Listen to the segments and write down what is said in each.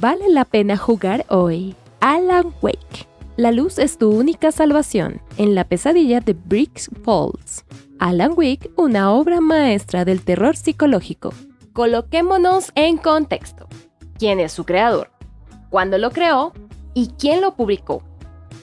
Vale la pena jugar hoy. Alan Wake. La luz es tu única salvación en la pesadilla de Brick Falls. Alan Wake, una obra maestra del terror psicológico. Coloquémonos en contexto. ¿Quién es su creador? ¿Cuándo lo creó? ¿Y quién lo publicó?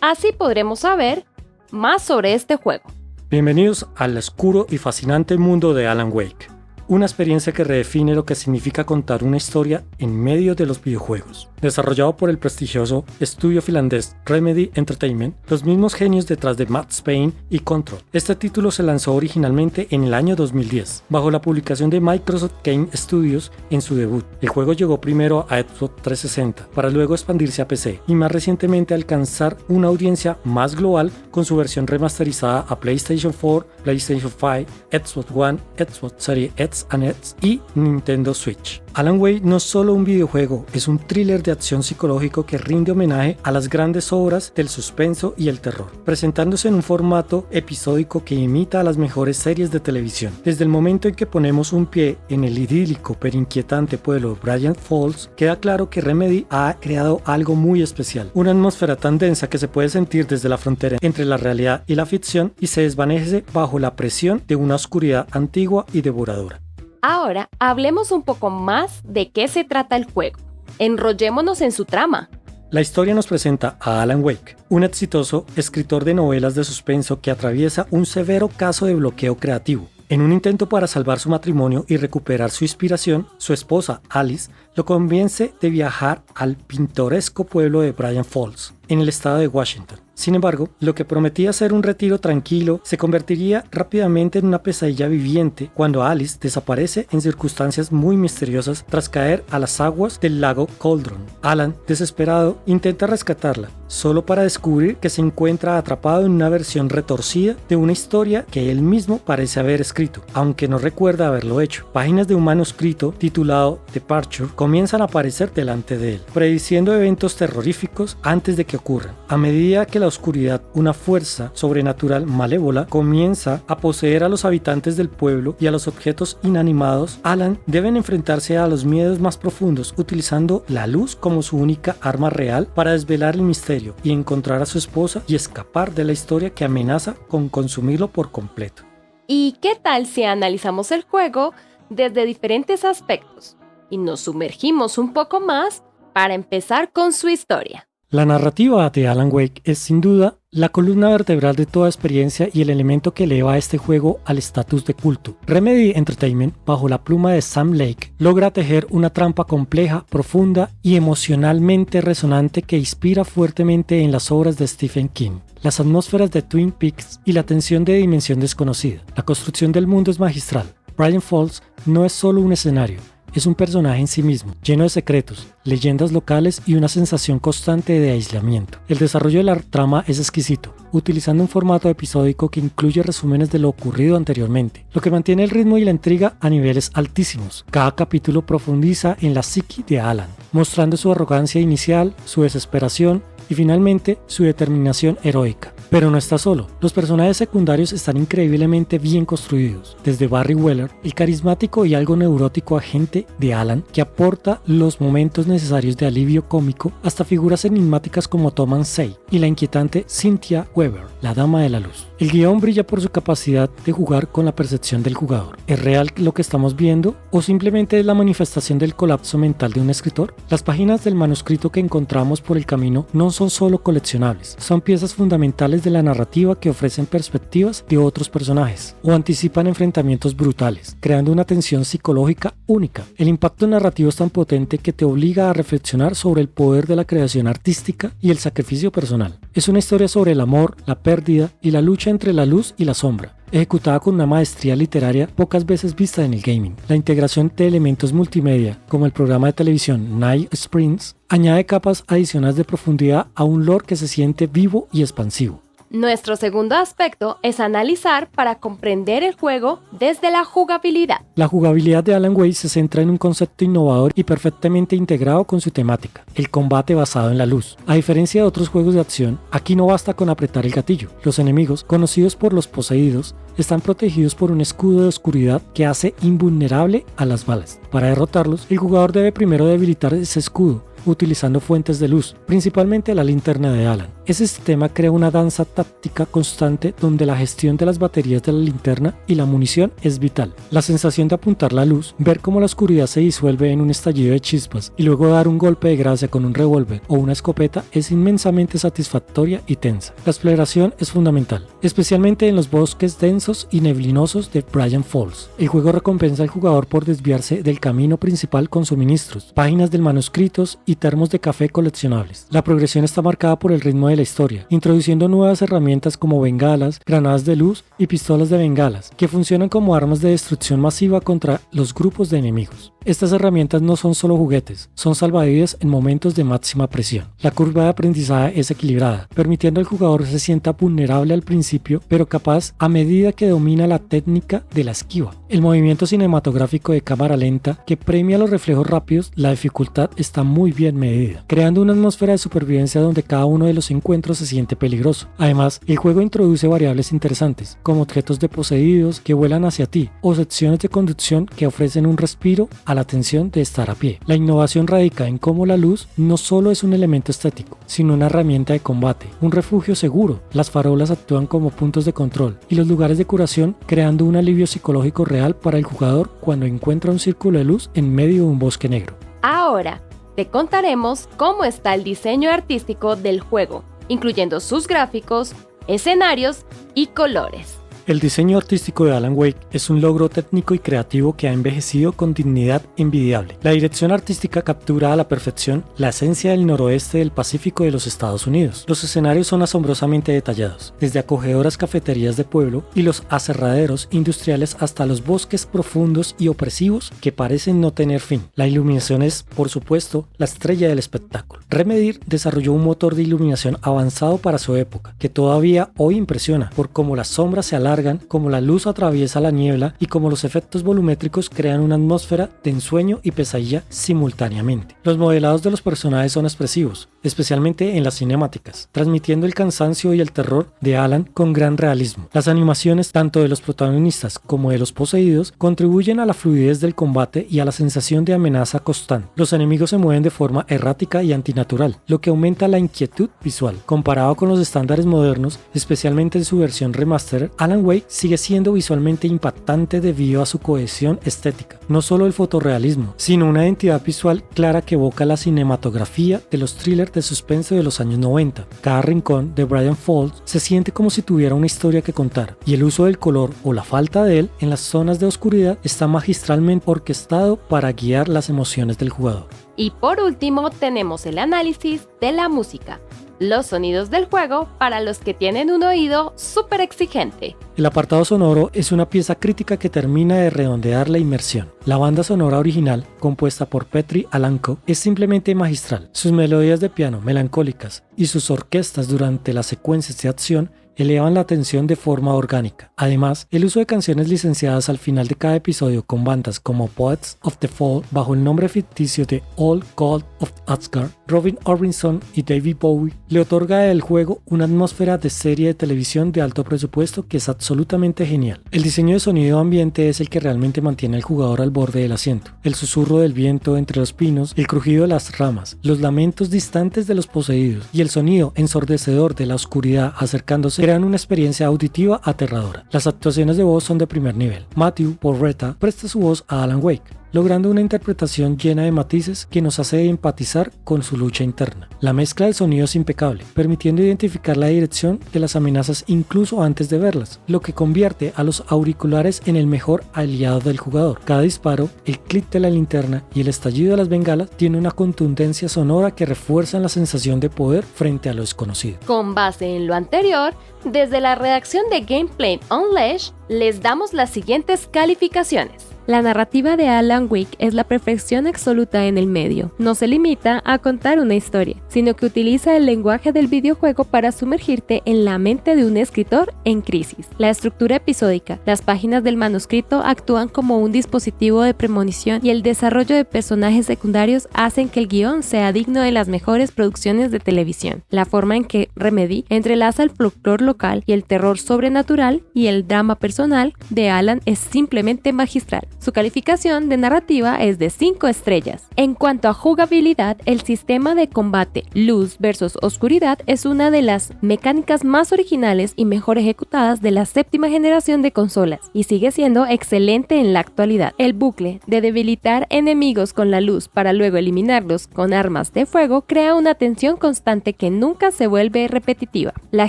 Así podremos saber más sobre este juego. Bienvenidos al oscuro y fascinante mundo de Alan Wake. Una experiencia que redefine lo que significa contar una historia en medio de los videojuegos. Desarrollado por el prestigioso estudio finlandés Remedy Entertainment, los mismos genios detrás de Max Payne y Control. Este título se lanzó originalmente en el año 2010, bajo la publicación de Microsoft Game Studios en su debut. El juego llegó primero a Xbox 360, para luego expandirse a PC, y más recientemente alcanzar una audiencia más global con su versión remasterizada a PlayStation 4, PlayStation 5, Xbox One, Xbox Series X and X y Nintendo Switch. Alan Wake no es solo un videojuego, es un thriller de acción psicológico que rinde homenaje a las grandes obras del suspenso y el terror, presentándose en un formato episódico que imita a las mejores series de televisión. Desde el momento en que ponemos un pie en el idílico pero inquietante pueblo de Brick Falls, queda claro que Remedy ha creado algo muy especial, una atmósfera tan densa que se puede sentir desde la frontera entre la realidad y la ficción y se desvanece bajo la presión de una oscuridad antigua y devoradora. Ahora hablemos un poco más de qué se trata el juego. Enrollémonos en su trama. La historia nos presenta a Alan Wake, un exitoso escritor de novelas de suspenso que atraviesa un severo caso de bloqueo creativo. En un intento para salvar su matrimonio y recuperar su inspiración, su esposa, Alice, lo convence de viajar al pintoresco pueblo de Brick Falls, en el estado de Washington. Sin embargo, lo que prometía ser un retiro tranquilo se convertiría rápidamente en una pesadilla viviente cuando Alice desaparece en circunstancias muy misteriosas tras caer a las aguas del lago Cauldron. Alan, desesperado, intenta rescatarla, solo para descubrir que se encuentra atrapado en una versión retorcida de una historia que él mismo parece haber escrito, aunque no recuerda haberlo hecho. Páginas de un manuscrito titulado Departure comienzan a aparecer delante de él, prediciendo eventos terroríficos antes de que ocurran. A medida que la oscuridad, una fuerza sobrenatural malévola, comienza a poseer a los habitantes del pueblo y a los objetos inanimados, Alan debe enfrentarse a los miedos más profundos, utilizando la luz como su única arma real para desvelar el misterio y encontrar a su esposa y escapar de la historia que amenaza con consumirlo por completo. ¿Y qué tal si analizamos el juego desde diferentes aspectos y nos sumergimos un poco más para empezar con su historia? La narrativa de Alan Wake es sin duda la columna vertebral de toda experiencia y el elemento que eleva a este juego al estatus de culto. Remedy Entertainment, bajo la pluma de Sam Lake, logra tejer una trampa compleja, profunda y emocionalmente resonante que inspira fuertemente en las obras de Stephen King. Las atmósferas de Twin Peaks y la tensión de Dimensión Desconocida. La construcción del mundo es magistral. Brick Falls no es solo un escenario, es un personaje en sí mismo, lleno de secretos, leyendas locales y una sensación constante de aislamiento. El desarrollo de la trama es exquisito, utilizando un formato episódico que incluye resúmenes de lo ocurrido anteriormente, lo que mantiene el ritmo y la intriga a niveles altísimos. Cada capítulo profundiza en la psique de Alan, mostrando su arrogancia inicial, su desesperación y finalmente su determinación heroica. Pero no está solo, los personajes secundarios están increíblemente bien construidos, desde Barry Weller, el carismático y algo neurótico agente de Alan, que aporta los momentos necesarios de alivio cómico, hasta figuras enigmáticas como Thomas Say y la inquietante Cynthia Weber, la Dama de la Luz. El guión brilla por su capacidad de jugar con la percepción del jugador. ¿Es real lo que estamos viendo o simplemente es la manifestación del colapso mental de un escritor? Las páginas del manuscrito que encontramos por el camino no son solo coleccionables, son piezas fundamentales de la narrativa que ofrecen perspectivas de otros personajes o anticipan enfrentamientos brutales, creando una tensión psicológica única. El impacto narrativo es tan potente que te obliga a reflexionar sobre el poder de la creación artística y el sacrificio personal. Es una historia sobre el amor, la pérdida y la lucha entre la luz y la sombra, ejecutada con una maestría literaria pocas veces vista en el gaming. La integración de elementos multimedia, como el programa de televisión Night Springs, añade capas adicionales de profundidad a un lore que se siente vivo y expansivo. Nuestro segundo aspecto es analizar para comprender el juego desde la jugabilidad. La jugabilidad de Alan Wake se centra en un concepto innovador y perfectamente integrado con su temática, el combate basado en la luz. A diferencia de otros juegos de acción, aquí no basta con apretar el gatillo. Los enemigos, conocidos por los poseídos, están protegidos por un escudo de oscuridad que hace invulnerable a las balas. Para derrotarlos, el jugador debe primero debilitar ese escudo, utilizando fuentes de luz, principalmente la linterna de Alan. Ese sistema crea una danza táctica constante donde la gestión de las baterías de la linterna y la munición es vital. La sensación de apuntar la luz, ver cómo la oscuridad se disuelve en un estallido de chispas y luego dar un golpe de gracia con un revólver o una escopeta es inmensamente satisfactoria y tensa. La exploración es fundamental, especialmente en los bosques densos y neblinosos de Bryant Falls. El juego recompensa al jugador por desviarse del camino principal con suministros, páginas del manuscritos y termos de café coleccionables. La progresión está marcada por el ritmo de la historia, introduciendo nuevas herramientas como bengalas, granadas de luz y pistolas de bengalas, que funcionan como armas de destrucción masiva contra los grupos de enemigos. Estas herramientas no son solo juguetes, son salvavidas en momentos de máxima presión. La curva de aprendizaje es equilibrada, permitiendo al jugador se sienta vulnerable al principio, pero capaz a medida que domina la técnica de la esquiva. El movimiento cinematográfico de cámara lenta, que premia los reflejos rápidos, la dificultad está muy bien medida, creando una atmósfera de supervivencia donde cada uno de los encuentros se siente peligroso. Además, el juego introduce variables interesantes, como objetos de poseídos que vuelan hacia ti, o secciones de conducción que ofrecen un respiro a la tensión de estar a pie. La innovación radica en cómo la luz no solo es un elemento estético, sino una herramienta de combate, un refugio seguro. Las farolas actúan como puntos de control y los lugares de curación, creando un alivio psicológico real para el jugador cuando encuentra un círculo de luz en medio de un bosque negro. Ahora, te contaremos cómo está el diseño artístico del juego, incluyendo sus gráficos, escenarios y colores. El diseño artístico de Alan Wake es un logro técnico y creativo que ha envejecido con dignidad envidiable. La dirección artística captura a la perfección la esencia del noroeste del Pacífico de los Estados Unidos. Los escenarios son asombrosamente detallados, desde acogedoras cafeterías de pueblo y los aserraderos industriales hasta los bosques profundos y opresivos que parecen no tener fin. La iluminación es, por supuesto, la estrella del espectáculo. Remedy desarrolló un motor de iluminación avanzado para su época, que todavía hoy impresiona por cómo las sombras se alargan, como la luz atraviesa la niebla y como los efectos volumétricos crean una atmósfera de ensueño y pesadilla simultáneamente. Los modelados de los personajes son expresivos, especialmente en las cinemáticas, transmitiendo el cansancio y el terror de Alan con gran realismo. Las animaciones, tanto de los protagonistas como de los poseídos, contribuyen a la fluidez del combate y a la sensación de amenaza constante. Los enemigos se mueven de forma errática y antinatural, lo que aumenta la inquietud visual. Comparado con los estándares modernos, especialmente en su versión remaster, Alan Wake sigue siendo visualmente impactante debido a su cohesión estética. No solo el fotorrealismo, sino una identidad visual clara que evoca la cinematografía de los thrillers de suspense de los años 90. Cada rincón de Bryant Falls se siente como si tuviera una historia que contar, y el uso del color o la falta de él en las zonas de oscuridad está magistralmente orquestado para guiar las emociones del jugador. Y por último tenemos el análisis de la música. Los sonidos del juego para los que tienen un oído súper exigente. El apartado sonoro es una pieza crítica que termina de redondear la inmersión. La banda sonora original, compuesta por Petri Alanko, es simplemente magistral. Sus melodías de piano melancólicas y sus orquestas durante las secuencias de acción elevan la tensión de forma orgánica. Además, el uso de canciones licenciadas al final de cada episodio con bandas como Poets of the Fall bajo el nombre ficticio de Old God of Asgard, Robin Orbison y David Bowie le otorga al juego una atmósfera de serie de televisión de alto presupuesto que es absolutamente genial. El diseño de sonido ambiente es el que realmente mantiene al jugador al borde del asiento. El susurro del viento entre los pinos, el crujido de las ramas, los lamentos distantes de los poseídos y el sonido ensordecedor de la oscuridad acercándose crean una experiencia auditiva aterradora. Las actuaciones de voz son de primer nivel. Matthew Porretta presta su voz a Alan Wake, logrando una interpretación llena de matices que nos hace empatizar con su lucha interna. La mezcla del sonido es impecable, permitiendo identificar la dirección de las amenazas incluso antes de verlas, lo que convierte a los auriculares en el mejor aliado del jugador. Cada disparo, el clic de la linterna y el estallido de las bengalas tiene una contundencia sonora que refuerzan la sensación de poder frente a lo desconocido. Con base en lo anterior, desde la redacción de Gameplay Unleashed, les damos las siguientes calificaciones. La narrativa de Alan Wake es la perfección absoluta en el medio. No se limita a contar una historia, sino que utiliza el lenguaje del videojuego para sumergirte en la mente de un escritor en crisis. La estructura episódica, las páginas del manuscrito actúan como un dispositivo de premonición y el desarrollo de personajes secundarios hacen que el guión sea digno de las mejores producciones de televisión. La forma en que Remedy entrelaza el folclore local y el terror sobrenatural y el drama personal de Alan es simplemente magistral. Su calificación de narrativa es de 5 estrellas. En cuanto a jugabilidad, el sistema de combate luz versus oscuridad es una de las mecánicas más originales y mejor ejecutadas de la 7ª generación de consolas y sigue siendo excelente en la actualidad. El bucle de debilitar enemigos con la luz para luego eliminarlos con armas de fuego crea una tensión constante que nunca se vuelve repetitiva. La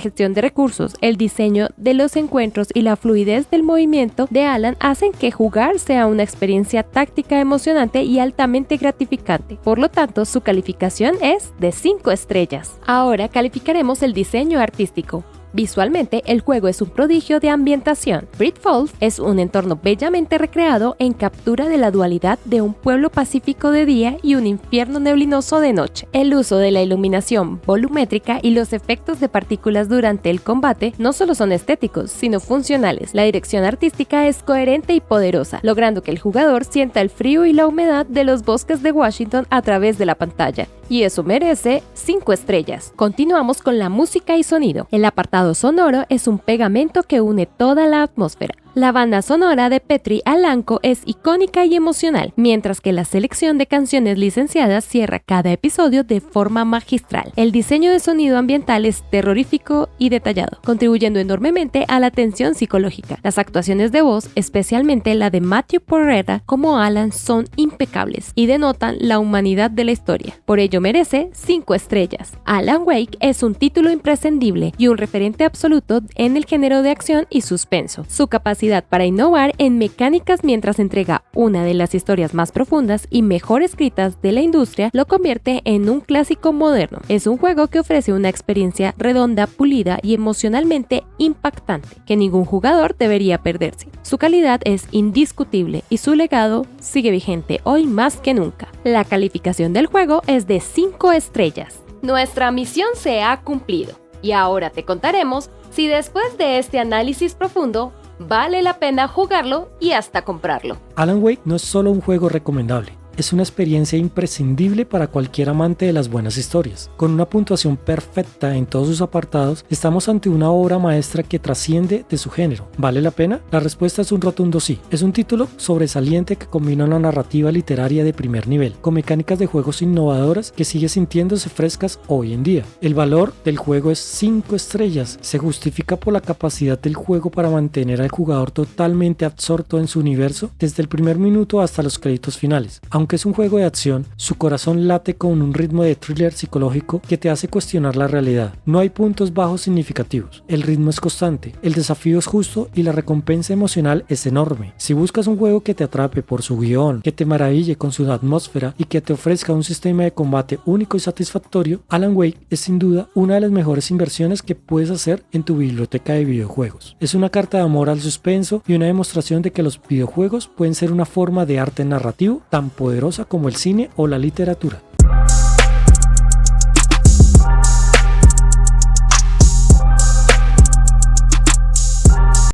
gestión de recursos, el diseño de los encuentros y la fluidez del movimiento de Alan hacen que jugar sea una experiencia táctica emocionante y altamente gratificante. Por lo tanto, su calificación es de 5 estrellas. Ahora calificaremos el diseño artístico. Visualmente, el juego es un prodigio de ambientación. Brick Falls es un entorno bellamente recreado en captura de la dualidad de un pueblo pacífico de día y un infierno neblinoso de noche. El uso de la iluminación volumétrica y los efectos de partículas durante el combate no solo son estéticos, sino funcionales. La dirección artística es coherente y poderosa, logrando que el jugador sienta el frío y la humedad de los bosques de Washington a través de la pantalla. Y eso merece 5 estrellas. Continuamos con la música y sonido. El apartado sonoro es un pegamento que une toda la atmósfera. La banda sonora de Petri Alanko es icónica y emocional, mientras que la selección de canciones licenciadas cierra cada episodio de forma magistral. El diseño de sonido ambiental es terrorífico y detallado, contribuyendo enormemente a la tensión psicológica. Las actuaciones de voz, especialmente la de Matthew Porretta como Alan, son impecables y denotan la humanidad de la historia. Por ello merece 5 estrellas. Alan Wake es un título imprescindible y un referente absoluto en el género de acción y suspenso. Su capacidad para innovar en mecánicas mientras entrega una de las historias más profundas y mejor escritas de la industria lo convierte en un clásico moderno. Es un juego que ofrece una experiencia redonda, pulida y emocionalmente impactante que ningún jugador debería perderse. Su calidad es indiscutible y su legado sigue vigente hoy más que nunca. La calificación del juego es de 5 estrellas. Nuestra misión se ha cumplido y ahora te contaremos si después de este análisis profundo vale la pena jugarlo y hasta comprarlo. Alan Wake no es solo un juego recomendable, es una experiencia imprescindible para cualquier amante de las buenas historias. Con una puntuación perfecta en todos sus apartados, estamos ante una obra maestra que trasciende de su género. ¿Vale la pena? La respuesta es un rotundo sí. Es un título sobresaliente que combina una narrativa literaria de primer nivel, con mecánicas de juegos innovadoras que sigue sintiéndose frescas hoy en día. El valor del juego es 5 estrellas. Se justifica por la capacidad del juego para mantener al jugador totalmente absorto en su universo desde el primer minuto hasta los créditos finales. Aunque es un juego de acción, su corazón late con un ritmo de thriller psicológico que te hace cuestionar la realidad. No hay puntos bajos significativos, el ritmo es constante, el desafío es justo y la recompensa emocional es enorme. Si buscas un juego que te atrape por su guión, que te maraville con su atmósfera y que te ofrezca un sistema de combate único y satisfactorio, Alan Wake es sin duda una de las mejores inversiones que puedes hacer en tu biblioteca de videojuegos. Es una carta de amor al suspenso y una demostración de que los videojuegos pueden ser una forma de arte narrativo tan poderosa como el cine o la literatura.